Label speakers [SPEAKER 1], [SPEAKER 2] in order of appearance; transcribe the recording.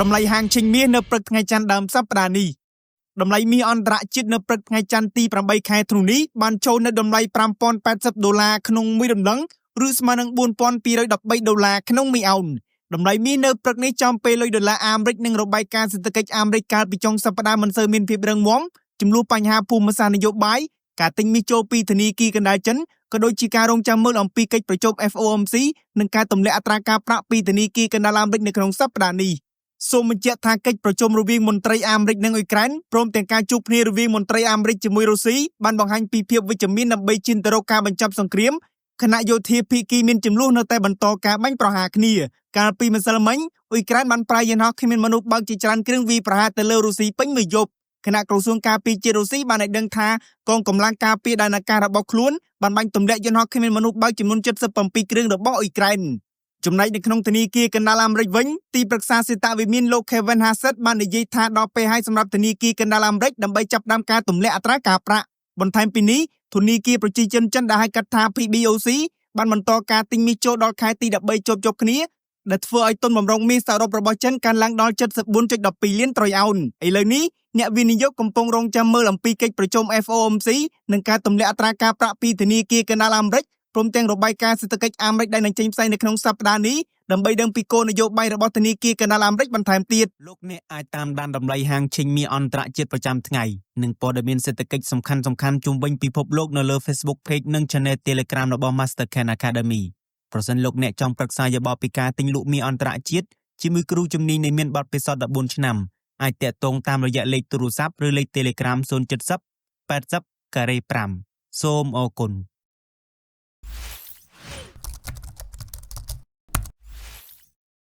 [SPEAKER 1] Đầm lầy hàng trình mía nợ bực ngày chăn đàm sắp đà ni. Đầm lầy mi on rạ chít nợ bực ngày chăn ti pram bay khai thù ní. Ban châu nợ đầm lầy pram pon $80 khung mi đầm lắng. Rus mà nâng buôn pon $213 khung mi ổn. Đầm lầy mi nợ bực ní trong pê lôi $Amerik nâng rô bay ca sự tự cách Amerika bị trong sắp đà mình sơ miên phiếp răng móng. Chùm lưu bánh hà phù mà xa nợ dụ bái. Cả tinh mi châu pi thần y kỳ cần đá chấn. Có đôi chi ca rong trăm mơ lòng pi cách bởi chốt FOMC. Nâng ca tầm lệ atra ca prạ pi thần y kỳ cần đá làm rích nâng khung sắp đà ni. សូមបញ្ជាក់ថាកិច្ចប្រជុំរវាងមន្ត្រីអាមេរិកនិងអ៊ុយក្រែនព្រមទាំងការជួបគ្នារវាងមន្ត្រីអាមេរិកជាមួយរុស្ស៊ីបានបង្ហាញពីភាពវិជ្ជមានដើម្បីឈានទៅរកការបញ្ចប់សង្គ្រាមខណៈយោធាភាគីមានចំនួននៅតែបន្តការបាញ់ប្រហារគ្នាកាលពីម្សិលមិញអ៊ុយក្រែនបានប្រើយានហោះគ្មានមនុស្សបើកជាច្រើនគ្រឿងវាយប្រហារទៅលើរុស្ស៊ីពេញមួយយប់គណៈក្រសួងការពារជាតិរុស្ស៊ីបានឲ្យដឹងថាកងកម្លាំងការពារដែនអាកាសរបស់ខ្លួនបានបាញ់ទម្លាក់យានហោះគ្មានមនុស្សបើកចំនួន77គ្រឿងរបស់អ៊ុយក្រែន ចំណែកនៅក្នុងធនាគារកណ្ដាលអាមេរិកវិញទីប្រឹក្សាសេតវិមានលោក Kevin Hassett បាននិយាយថាដល់ពេលហើយសម្រាប់ធនាគារកណ្ដាលអាមេរិកដើម្បីចាប់ផ្ដើមការទម្លាក់អត្រាការប្រាក់បន្ថែមពីនេះធនាគារប្រជាជនចិនដែលហៅកាត់ថា PBOC បានបន្តការទិញមាសចូលដល់ខែទី13ជាប់ៗគ្នាដែលធ្វើឲ្យទុនបម្រុងមាសសរុបរបស់ចិនកើនឡើងដល់ 74.12 លានត្រីឱនឥឡូវនេះអ្នកវិនិយោគកំពុងរងចាំមើលអំពីកិច្ចប្រជុំ FOMC និងការទម្លាក់អត្រាការប្រាក់ពីធនាគារកណ្ដាលអាមេរិក ព្រមទាំងរបាយការណ៍សេដ្ឋកិច្ចអាមេរិកដែលនឹងចេញផ្សាយនៅក្នុងសប្តាហ៍នេះដើម្បីដឹងពីគោលនយោបាយរបស់ធនាគារកណ្ដាលអាមេរិកបន្ថែមទៀតលោកអ្នកអាចតាមដានតម្លៃហាងឈិញមីអន្តរជាតិប្រចាំថ្ងៃនិងព័ត៌មានសេដ្ឋកិច្ចសំខាន់ៗជុំវិញពិភពលោកនៅលើ Facebook Page និង Channel Telegram របស់ Mastercard Academy ប្រសិនលោកអ្នកចង់ប្រឹក្សាយោបល់ពីការទិញលក់មីអន្តរជាតិជាមួយគ្រូជំនាញដែលមានបទពិសោធន៍14ឆ្នាំអាចតាក់ទងតាមរយៈលេខទូរស័ព្ទឬលេខ Telegram 070 80 5សូមអរគុណ